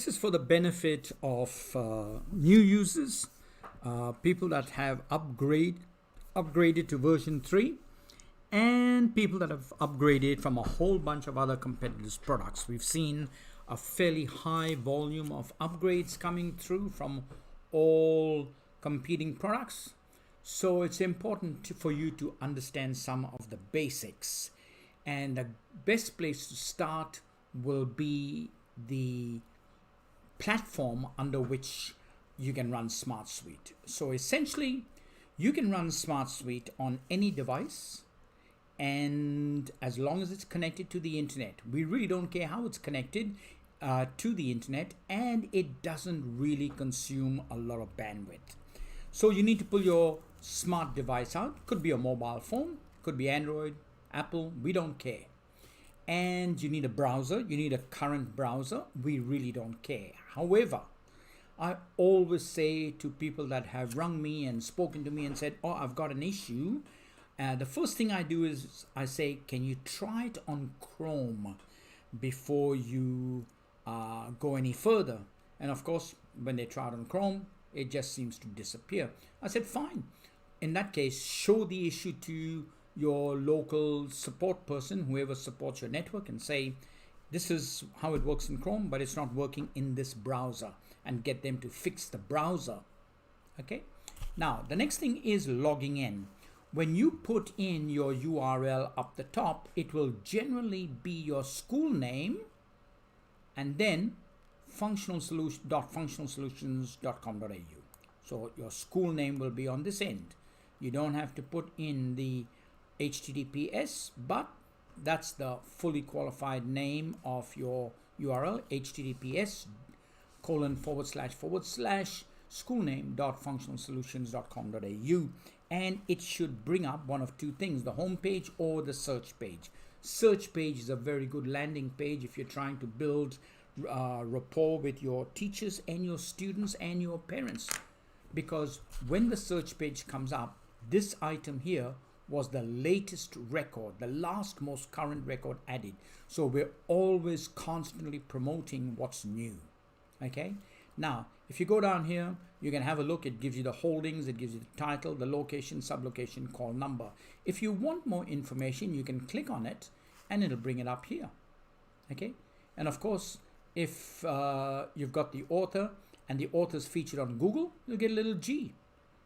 This is for the benefit of new users, people that have upgraded to version 3, and people that have upgraded from a whole bunch of other competitors' products. We've seen a fairly high volume of upgrades coming through from all competing products. So it's important for you to understand some of the basics. And the best place to start will be the platform under which you can run SmartSuite. So essentially, you can run SmartSuite on any device, and as long as it's connected to the internet. We really don't care how it's connected to the internet, and it doesn't really consume a lot of bandwidth. So you need to pull your smart device out. Could be a mobile phone, could be Android, Apple, we don't care. And you need a browser, you need a current browser, we really don't care. However, I always say to people that have rung me and spoken to me and said, oh, I've got an issue, the first thing I do is I say, can you try it on Chrome before you go any further? And of course, when they try it on Chrome, it just seems to disappear. I said, fine. In that case, show the issue to your local support person, whoever supports your network, and say, this is how it works in Chrome, but it's not working in this browser, and get them to fix the browser. Okay. Now, the next thing is logging in. When you put in your URL up the top, it will generally be your school name and then functionalsolutions.com.au. So your school name will be on this end. You don't have to put in the HTTPS, but that's the fully qualified name of your URL, https:// schoolname.functionalsolutions.com.au, and it should bring up one of two things, the home page or the search page. Search page is a very good landing page if you're trying to build rapport with your teachers and your students and your parents, because when the search page comes up, this item here was the latest record, the last most current record added. So we're always constantly promoting what's new. Okay. Now, if you go down here, you can have a look. It gives you the holdings, it gives you the title, the location, sublocation, call number. If you want more information, you can click on it and it'll bring it up here. Okay. And of course, if you've got the author and the author's featured on Google, you'll get a little G.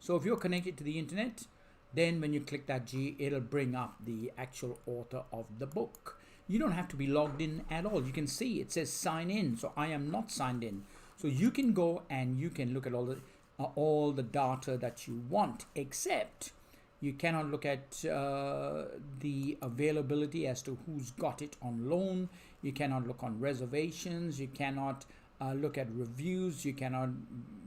So if you're connected to the internet, then when you click that G, it'll bring up the actual author of the book. You don't have to be logged in at all. You can see it says sign in. So I am not signed in. So you can go and you can look at all the data that you want, except you cannot look at the availability as to who's got it on loan. You cannot look on reservations. You cannot look at reviews. You cannot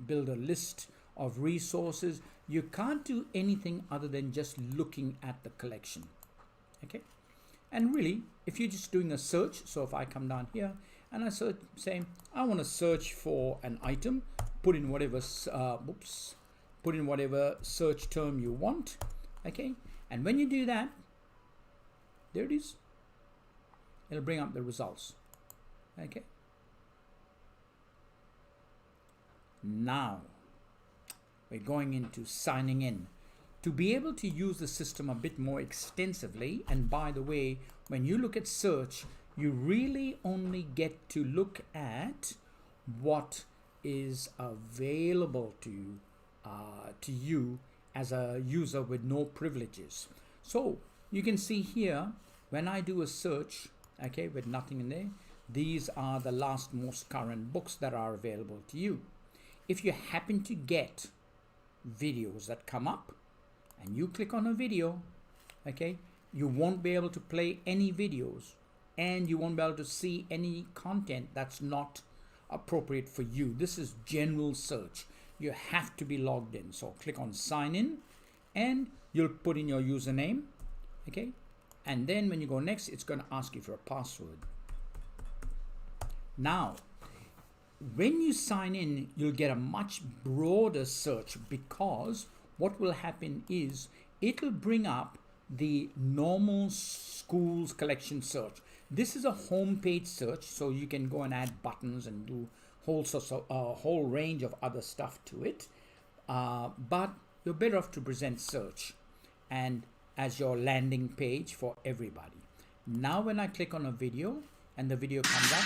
build a list of resources. You can't do anything other than just looking at the collection. Okay. And really, if you're just doing a search, so if I come down here and I search, say I want to search for an item, put in whatever search term you want. Okay. And when you do that, there it is. It'll bring up the results. Okay. Now we're going into signing in. To be able to use the system a bit more extensively, and by the way, when you look at search, you really only get to look at what is available to you as a user with no privileges. So you can see here, when I do a search, okay, with nothing in there, these are the last most current books that are available to you. If you happen to get videos that come up and you click on a video, okay, you won't be able to play any videos and you won't be able to see any content that's not appropriate for you. This is general search. You have to be logged in. So click on sign in and you'll put in your username. Okay. And then when you go next, it's going to ask you for a password. Now, when you sign in, you'll get a much broader search, because what will happen is it'll bring up the normal schools collection search. This is a home page search, so you can go and add buttons and do whole range of other stuff to it. But you're better off to present search and as your landing page for everybody. Now when I click on a video and the video comes up,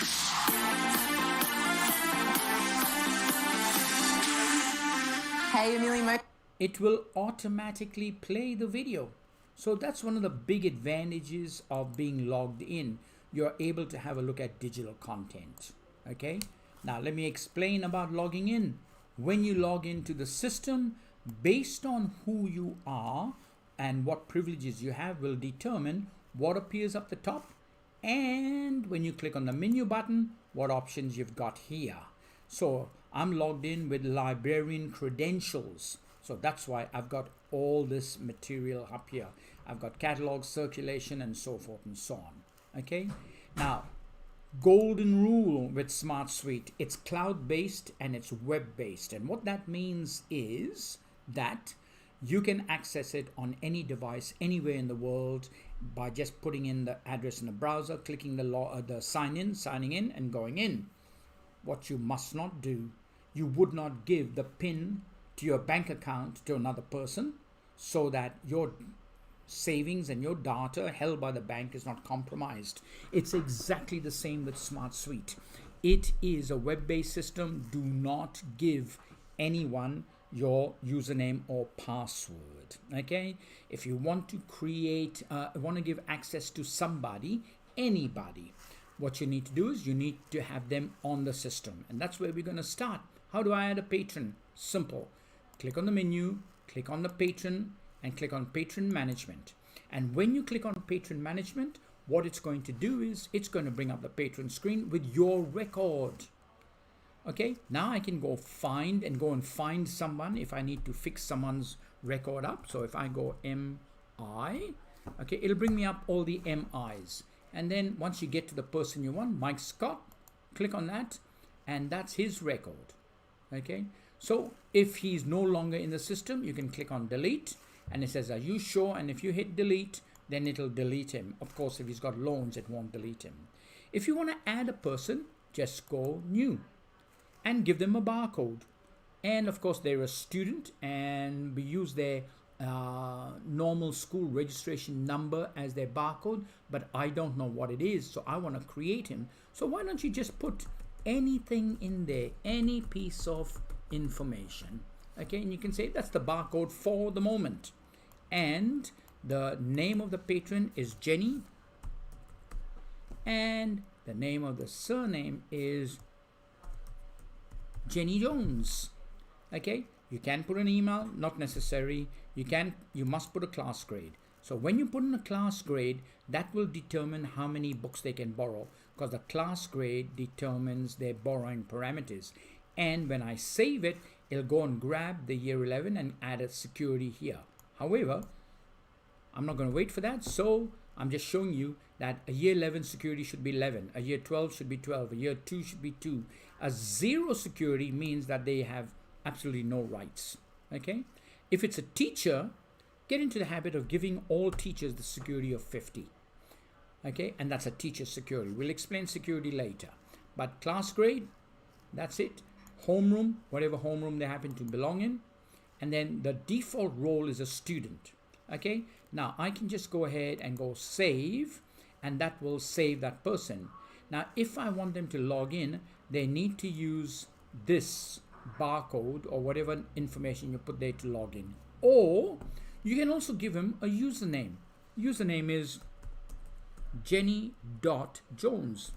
hey, Amelia, it will automatically play the video. So that's one of the big advantages of being logged in. You're able to have a look at digital content. Okay, now let me explain about logging in. When you log into the system, based on who you are and what privileges you have will determine what appears up the top, and when you click on the menu button, what options you've got here. So I'm logged in with librarian credentials, so that's why I've got all this material up here. I've got catalog, circulation, and so forth and so on. Okay, now golden rule with SmartSuite: it's cloud-based and it's web-based, and what that means is that you can access it on any device anywhere in the world by just putting in the address in the browser, clicking the signing in and going in. What you must not do, you would not give the PIN to your bank account to another person so that your savings and your data held by the bank is not compromised. It's exactly the same with SmartSuite. It is a web-based system. Do not give anyone your username or password. Okay, if you want to create want to give access to somebody, anybody, what you need to do is you need to have them on the system, and that's where we're going to start. How do I add a patron? Simple. Click on the menu, click on the patron, and click on patron management. And when you click on patron management, what it's going to do is it's going to bring up the patron screen with your record. Okay, now I can go and find someone if I need to fix someone's record up. So if I go MI, okay, it'll bring me up all the MIs. And then once you get to the person you want, Mike Scott, click on that, and that's his record. Okay, so if he's no longer in the system, you can click on delete, and it says, are you sure? And if you hit delete, then it'll delete him. Of course, if he's got loans, it won't delete him. If you want to add a person, just go new and give them a barcode. And of course, they're a student, and we use their normal school registration number as their barcode, but I don't know what it is, so I want to create him. So why don't you just put anything in there, any piece of information, okay? And you can say that's the barcode for the moment, and the name of the patron is Jenny, and the name of the surname is Jenny Jones. Okay, you can put an email, not necessary. You must put a class grade. So when you put in a class grade, that will determine how many books they can borrow, because the class grade determines their borrowing parameters. And when I save it, it'll go and grab the year 11 and add a security here. However, I'm not going to wait for that, so I'm just showing you that a year 11 security should be 11, a year 12 should be 12, a year 2 should be 2. A 0 security means that they have absolutely no rights. Okay, if it's a teacher, get into the habit of giving all teachers the security of 50. Okay, and that's a teacher security. We'll explain security later. But class grade, that's it. Homeroom, whatever homeroom they happen to belong in, and then the default role is a student. Okay, now I can just go ahead and go save, and that will save that person. Now if I want them to log in, they need to use this barcode or whatever information you put there to log in. Or you can also give them a username. Username is Jenny.Jones.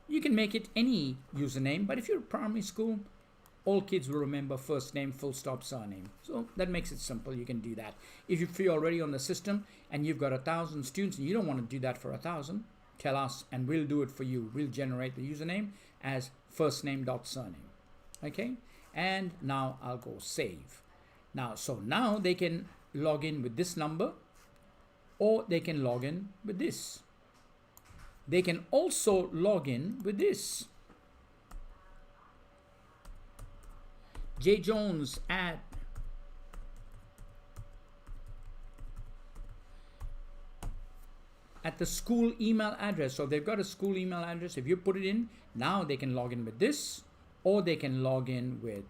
You can make it any username, but if you're a primary school, all kids will remember first name, full stop, surname. So that makes it simple. You can do that. If you're already on the system and you've got 1,000 students and you don't want to do that for 1,000, tell us and we'll do it for you. We'll generate the username as first name dot surname. Okay, and now I'll go save. Now they can log in with this number, or they can log in with this. They can also log in with this. J Jones at the school email address. So they've got a school email address. If you put it in, now they can log in with this, or they can log in with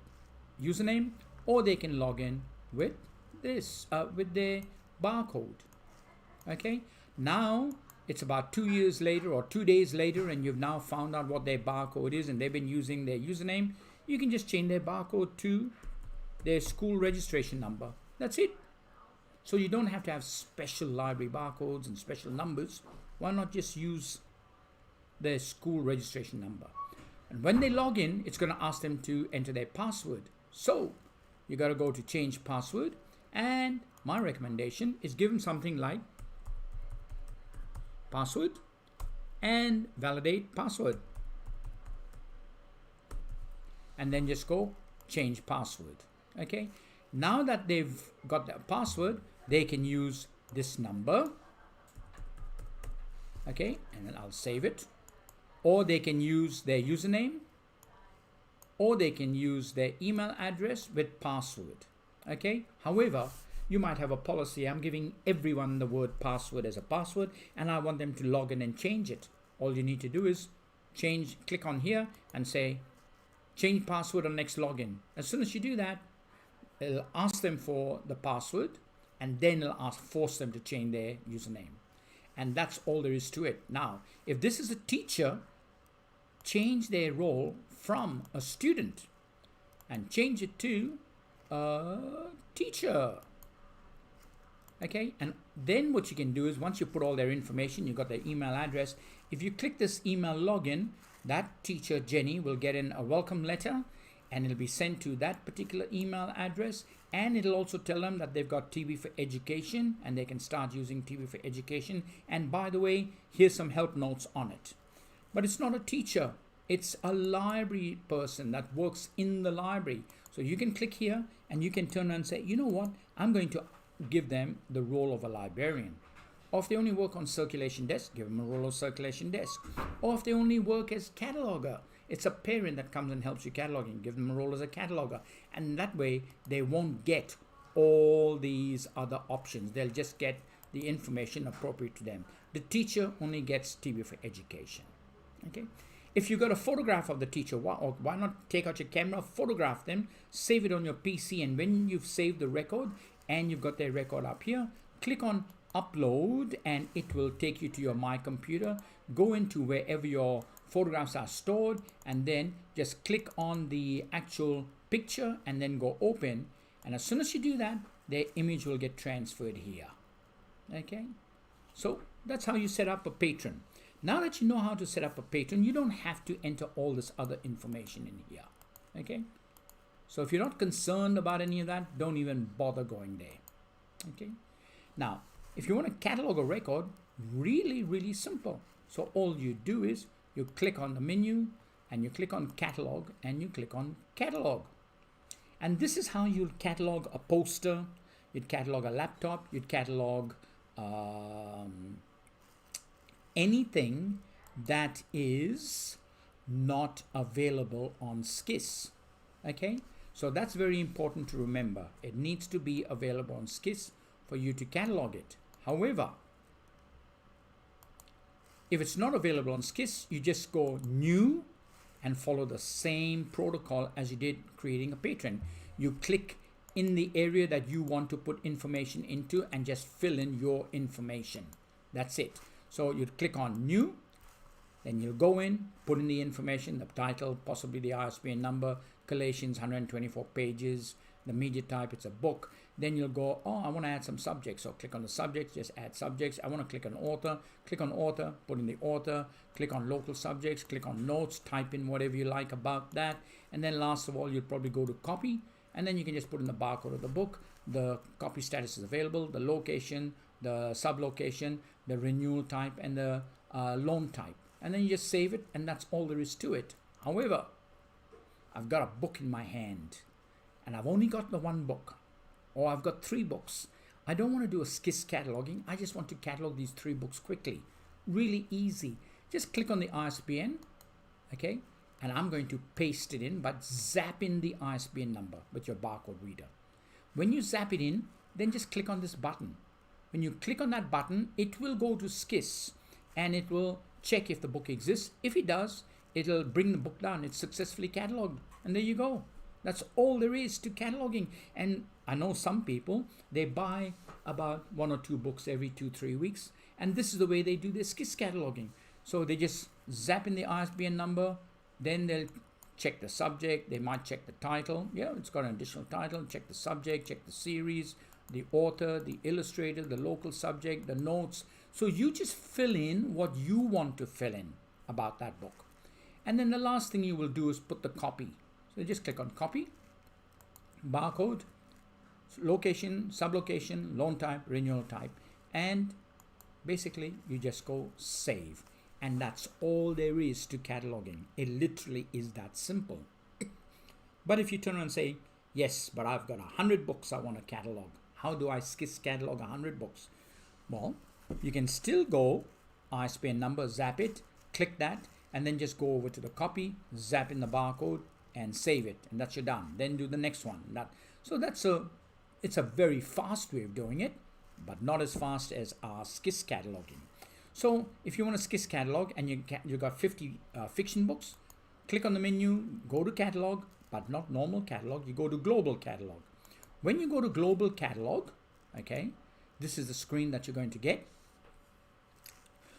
username, or they can log in with this, with their barcode. Okay, now it's about 2 years later or 2 days later, and you've now found out what their barcode is, and they've been using their username. You can just change their barcode to their school registration number. That's it. So you don't have to have special library barcodes and special numbers. Why not just use their school registration number? And when they log in, it's going to ask them to enter their password. So you got to go to change password, and my recommendation is give them something like password and validate password, and then just go change password. Okay, now that they've got their password, they can use this number. Okay, and then I'll save it, or they can use their username, or they can use their email address with password. Okay, however, you might have a policy. I'm giving everyone the word password as a password, and I want them to log in and change it. All you need to do is click on here and say change password on next login. As soon as you do that, it'll ask them for the password, and then it'll force them to change their username. And that's all there is to it. Now, if this is a teacher, change their role from a student and change it to a teacher. Okay, and then what you can do is, once you put all their information, you've got their email address. If you click this email login, that teacher, Jenny, will get in a welcome letter, and it'll be sent to that particular email address, and it'll also tell them that they've got TV for Education, and they can start using TV for Education. And by the way, here's some help notes on it. But it's not a teacher, it's a library person that works in the library. So you can click here, and you can turn around and say, you know what, I'm going to give them the role of a librarian. Or if they only work on circulation desk, give them a role of circulation desk. Or if they only work as cataloger, it's a parent that comes and helps you cataloging, give them a role as a cataloger. And that way they won't get all these other options. They'll just get the information appropriate to them. The teacher only gets TV for Education. Okay. If you got a photograph of the teacher, why not take out your camera, photograph them, save it on your PC, and when you've saved the record and you've got their record up here, click on upload, and it will take you to your My Computer. Go into wherever your photographs are stored, and then just click on the actual picture and then go open. And as soon as you do that, their image will get transferred here. Okay, so that's how you set up a Patron. Now that you know how to set up a Patron, you don't have to enter all this other information in here. Okay, so if you're not concerned about any of that, don't even bother going there. Okay, now if you want to catalog a record, really simple. So all you do is you click on the menu, and you click on catalog, and you click on catalog. And this is how you'll catalog a poster, you'd catalog a laptop, you'd catalog anything that is not available on SKIS. Okay, so that's very important to remember. It needs to be available on SKIS for you to catalog it. However, if it's not available on SKIS, you just go new and follow the same protocol as you did creating a Patron. You click in the area that you want to put information into and just fill in your information. That's it. So you'd click on new, then you'll go in, put in the information, the title, possibly the ISBN number, collations, 124 pages, the media type, it's a book. Then you'll go, oh, I want to add some subjects. So click on the subjects, just add subjects. I want to click on author, put in the author, click on local subjects, click on notes, type in whatever you like about that. And then last of all, you'll probably go to copy, and then you can just put in the barcode of the book, the copy status is available, the location, the sublocation, the renewal type, and the loan type. And then you just save it, and that's all there is to it. However, I've got a book in my hand, and I've only got the one book, or I've got 3 books. I don't want to do a SKIS cataloging. I just want to catalog these 3 books quickly. Really easy. Just click on the ISBN, okay? And I'm going to paste it in, but zap in the ISBN number with your barcode reader. When you zap it in, then just click on this button. When you click on that button, it will go to SKIS. and it will check if the book exists. If it does, it'll bring the book down. It's successfully cataloged, and there you go. That's all there is to cataloging. And I know some people, they buy about 1 or 2 books every 2-3 weeks, and this is the way they do their SKIS cataloging. So they just zap in the ISBN number, then they'll check the subject, they might check the title. Yeah, it's got an additional title. Check the subject, check the series, the author, the illustrator, the local subject, the notes. So you just fill in what you want to fill in about that book. And then the last thing you will do is put the copy. So just click on copy, barcode, location, sublocation, loan type, renewal type, and basically you just go save. And that's all there is to cataloging. It literally is that simple. But if you turn around and say, yes, but I've got 100 books I want to catalog. How do I SKIS catalog 100 books? Well, you can still go ISBN number, zap it, click that, and then just go over to the copy, zap in the barcode, and save it, and that's you're done. Then do the next one. It's a very fast way of doing it, but not as fast as our SKIS cataloging. So if you want to SKIS catalog and you got 50 fiction books, click on the menu, go to catalog, but not normal catalog. You go to global catalog. When you go to global catalog, okay, this is the screen that you're going to get.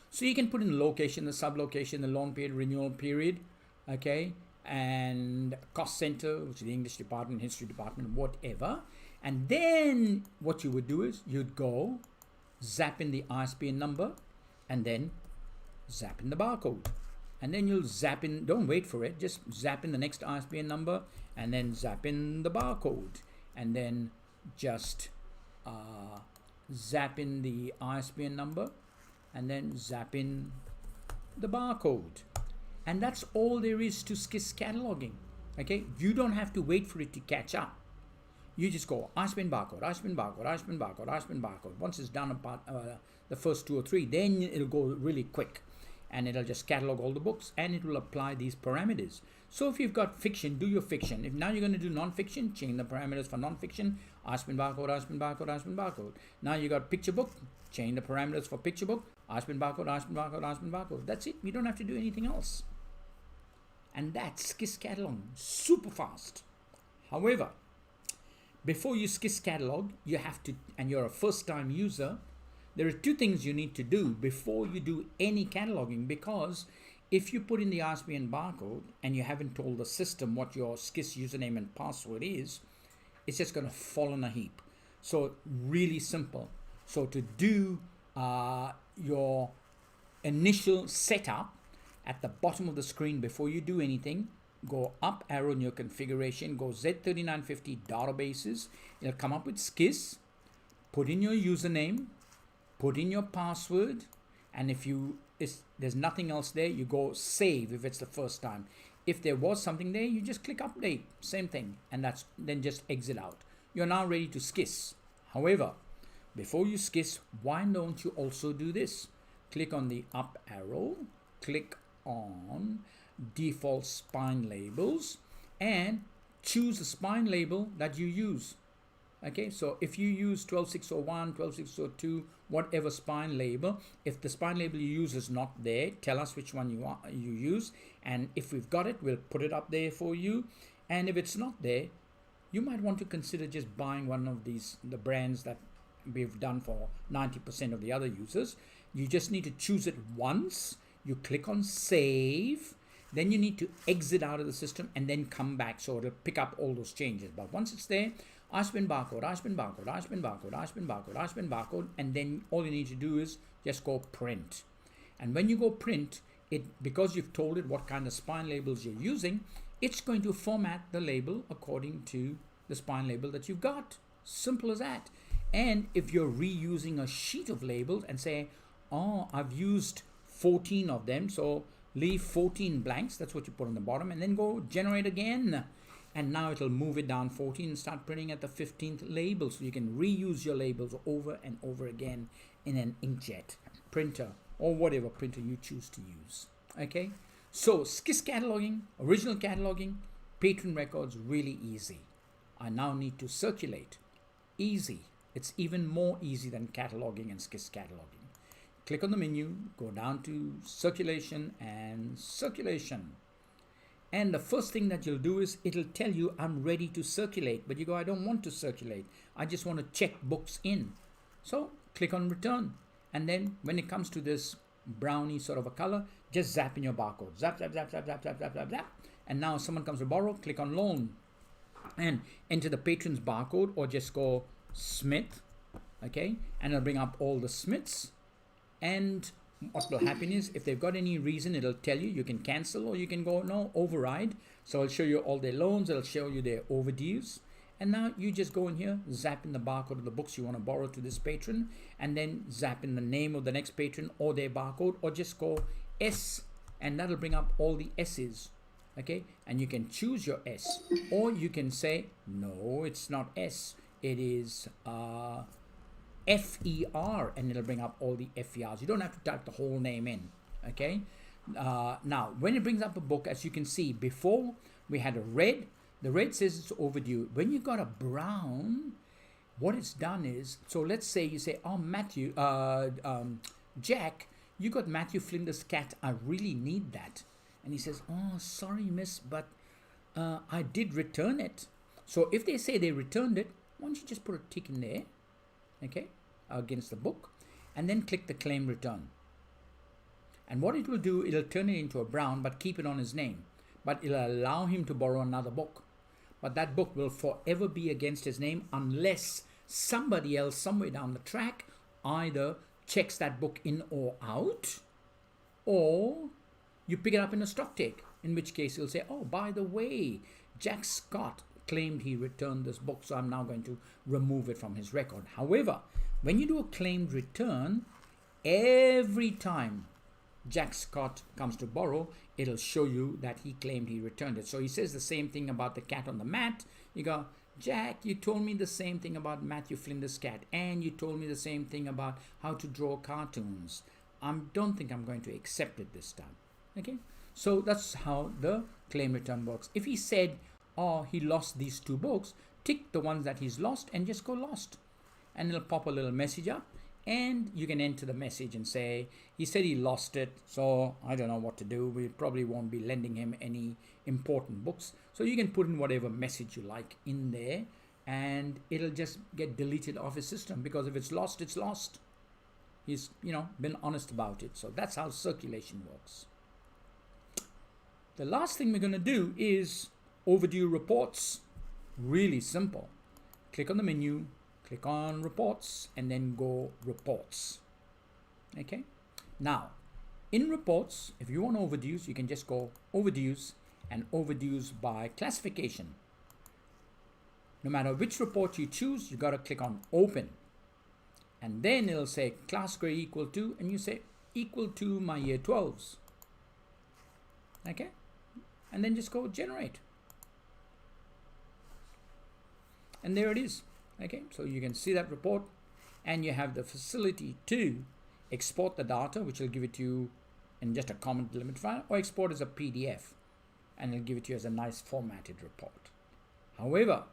So you can put in the location, the sublocation, the loan period, renewal period, okay, and cost center, which is the English department, history department, whatever. And then what you would do is you'd go zap in the ISBN number and then zap in the barcode. And then you'll zap in, don't wait for it, just zap in the next ISBN number and then zap in the barcode. And then just zap in the ISBN number and then zap in the barcode. And that's all there is to SKIS cataloging. Okay, you don't have to wait for it to catch up. You just go ISBN barcode, ISBN barcode, ISBN barcode, ISBN barcode. Once it's done about the first 2 or 3, then it'll go really quick, and it'll just catalog all the books, and it will apply these parameters. So if you've got fiction, do your fiction. If now you're going to do non-fiction, change the parameters for non-fiction, ISBN barcode, ISBN barcode, ISBN barcode. Now you got picture book, change the parameters for picture book, ISBN barcode, ISBN barcode, ISBN barcode. That's it. You don't have to do anything else. And that's SKIS catalog, super fast. However, before you SKIS catalog, you have to, and you're a first-time user, there are 2 things you need to do before you do any cataloging, because if you put in the ISBN barcode and you haven't told the system what your SKIS username and password is, it's just going to fall in a heap. So really simple. So to do your initial setup, at the bottom of the screen before you do anything, go up arrow in your configuration, go Z3950 databases. It'll come up with SKIS. Put in your username, put in your password, and if there's nothing else there, you go save if it's the first time. If there was something there, you just click update, same thing, and then just exit out. You're now ready to SKIS. However, before you SKIS, why don't you also do this? Click on the up arrow, click on default spine labels, and choose the spine label that you use. Okay, so if you use 12601, 12602, whatever spine label, if the spine label you use is not there, tell us which one you use, and if we've got it, we'll put it up there for you. And if it's not there, you might want to consider just buying one of the brands that we've done for 90% of the other users. You just need to choose it once. You click on save, then you need to exit out of the system and then come back, so it'll pick up all those changes. But once it's there, ISBN barcode, ISBN barcode, ISBN barcode, ISBN barcode, ISBN barcode, and then all you need to do is just go print. And when you go print, because you've told it what kind of spine labels you're using, it's going to format the label according to the spine label that you've got. Simple as that. And if you're reusing a sheet of labels and say, oh, I've used 14 of them, so leave 14 blanks, that's what you put on the bottom, and then go generate again. And now it'll move it down 14 and start printing at the 15th label, so you can reuse your labels over and over again in an inkjet printer or whatever printer you choose to use. Okay, so SKIS cataloging, original cataloging, Patron records, really easy. I now need to circulate. Easy. It's even more easy than cataloging and SKIS cataloging. click on the menu, go down to circulation and circulation. And the first thing that you'll do is it'll tell you I'm ready to circulate, but you go, I don't want to circulate. I just want to check books in. So click on return. And then when it comes to this brownie sort of a color, just zap in your barcode. Zap, zap, zap, zap, zap, zap, zap, zap, zap. And now someone comes to borrow, click on loan and enter the patron's barcode, or just go Smith, okay? And it'll bring up all the Smiths. And what will happen is if they've got any reason, it'll tell you, you can cancel or you can go, no, override. So it'll show you all their loans, it'll show you their overdues. And now you just go in here, zap in the barcode of the books you want to borrow to this patron, and then zap in the name of the next patron or their barcode, or just go S, and that'll bring up all the S's. Okay, and you can choose your S, or you can say, no, it's not S, it is FER, and it'll bring up all the FERs. You don't have to type the whole name in. Okay, now when it brings up a book, as you can see, before we had a red. The red says it's overdue. When you got a brown, what it's done is, so let's say you say, oh, Matthew, Jack, you got Matthew Flinder's cat. I really need that. And he says, oh, sorry, miss, but I did return it. So if they say they returned it, why don't you just put a tick in there, okay, against the book, and then click the claim return. And what it will do, it'll turn it into a brown, but keep it on his name. But it'll allow him to borrow another book. But that book will forever be against his name unless somebody else somewhere down the track either checks that book in or out, or you pick it up in a stock take, in which case he'll say, oh, by the way, Jack Scott claimed he returned this book, so I'm now going to remove it from his record. However, when you do a claimed return, every time Jack Scott comes to borrow, it'll show you that he claimed he returned it. So he says the same thing about the cat on the mat. You go, Jack, you told me the same thing about Matthew Flinder's cat, and you told me the same thing about how to draw cartoons. I don't think I'm going to accept it this time. Okay, so that's how the claim return works. If he said, oh, he lost these two books, tick the ones that he's lost and just go lost, and it'll pop a little message up. And you can enter the message and say, he said he lost it, so I don't know what to do. We probably won't be lending him any important books. So you can put in whatever message you like in there, and it'll just get deleted off his system, because if it's lost, it's lost. He's, been honest about it. So that's how circulation works. The last thing we're going to do is overdue reports. Really simple. Click on the menu. Click on reports and then go reports. Okay. Now, in reports, if you want overdues, you can just go overdues and overdues by classification. No matter which report you choose, you got to click on open. And then it'll say class grade equal to, and you say equal to my year 12s. Okay. And then just go generate. And there it is. Okay, so you can see that report, and you have the facility to export the data, which will give it to you in just a comment limit file, or export as a PDF, and it'll give it to you as a nice formatted report. However,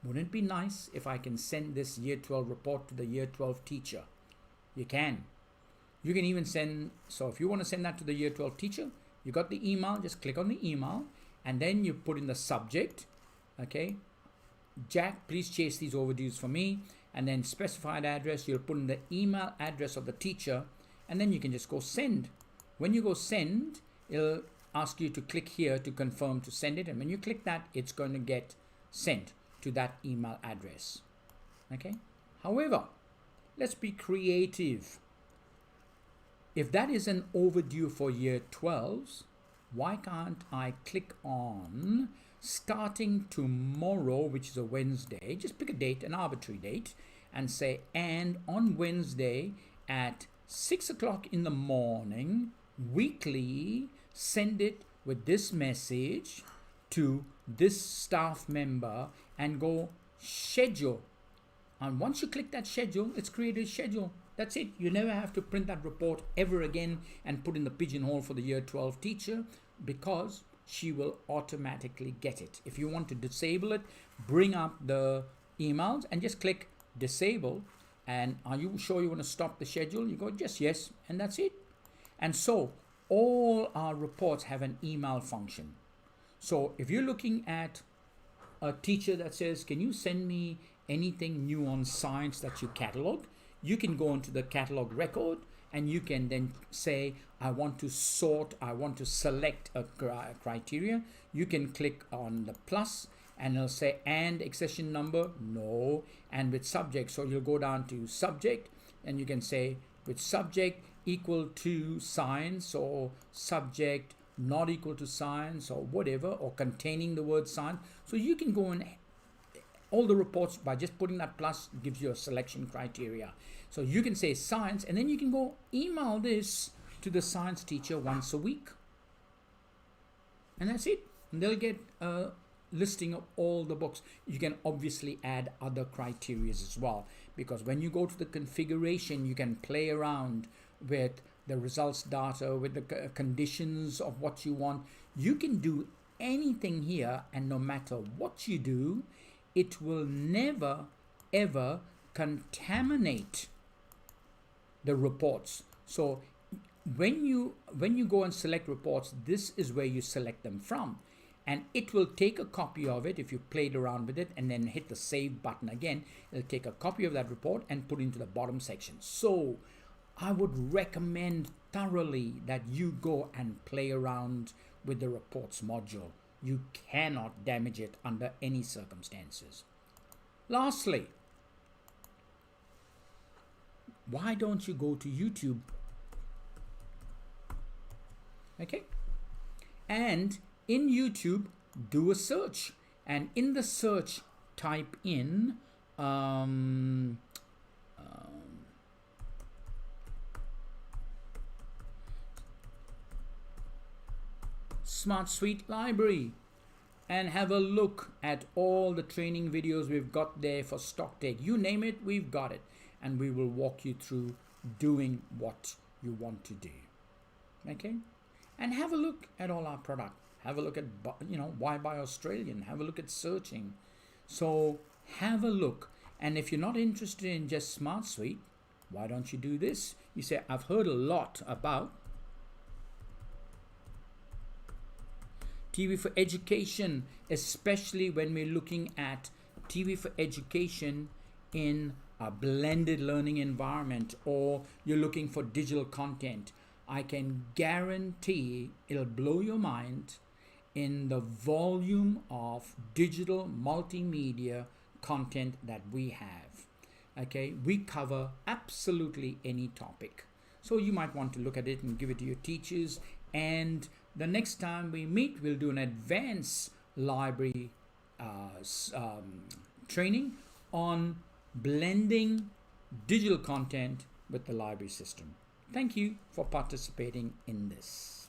wouldn't it be nice if I can send this year 12 report to the year 12 teacher? You can. You can even send, so if you want to send that to the year 12 teacher, you got the email, just click on the email, and then you put in the subject, okay, Jack, please chase these overdues for me, and then specified address, you'll put in the email address of the teacher, and then you can just go send. When you go send, it'll ask you to click here to confirm to send it, and when you click that, it's going to get sent to that email address. Okay. However, let's be creative. If that is an overdue for year 12s, why can't I click on starting tomorrow, which is a Wednesday? Just pick a date, an arbitrary date, and say, and on Wednesday at 6 o'clock in the morning, weekly, send it with this message to this staff member, and go schedule. And once you click that schedule, it's created a schedule. That's it. You never have to print that report ever again and put in the pigeonhole for the year 12 teacher, because she will automatically get it. If you want to disable it, bring up the emails and just click disable, And are you sure you want to stop the schedule? You go, just yes, and that's it. And so all our reports have an email function. So if you're looking at a teacher that says, can you send me anything new on science that you catalog? You can go into the catalog record and you can then say, I want to sort, I want to select a criteria. You can click on the plus and it'll say, and accession number, no, and with subject. So you'll go down to subject and you can say with subject equal to science, or subject not equal to science, or whatever, or containing the word science. So you can go in all the reports by just putting that plus, gives you a selection criteria. So you can say science, and then you can go email this to the science teacher once a week. And that's it. And they'll get a listing of all the books. You can obviously add other criteria as well, because when you go to the configuration, you can play around with the results data, with the conditions of what you want. You can do anything here, and no matter what you do, it will never ever contaminate the reports. So when you go and select reports, this is where you select them from, and it will take a copy of it if you played around with it and then hit the save button again. It'll take a copy of that report and put it into the bottom section. So I would recommend thoroughly that you go and play around with the reports module. You cannot damage it under any circumstances. Lastly, why don't you go to YouTube? Okay, and in YouTube, do a search, and in the search, type in SmartSuite library, and have a look at all the training videos we've got there for stock take. You name it, we've got it, and we will walk you through doing what you want to do. Okay, and have a look at all our product. Have a look at, why buy Australian. Have a look at searching. So have a look, and if you're not interested in just SmartSuite, why don't you do this? You say, I've heard a lot about TV for education, especially when we're looking at TV for education in a blended learning environment, or you're looking for digital content. I can guarantee it'll blow your mind in the volume of digital multimedia content that we have. Okay, we cover absolutely any topic. So you might want to look at it and give it to your teachers, and the next time we meet, we'll do an advanced library training on blending digital content with the library system. Thank you for participating in this.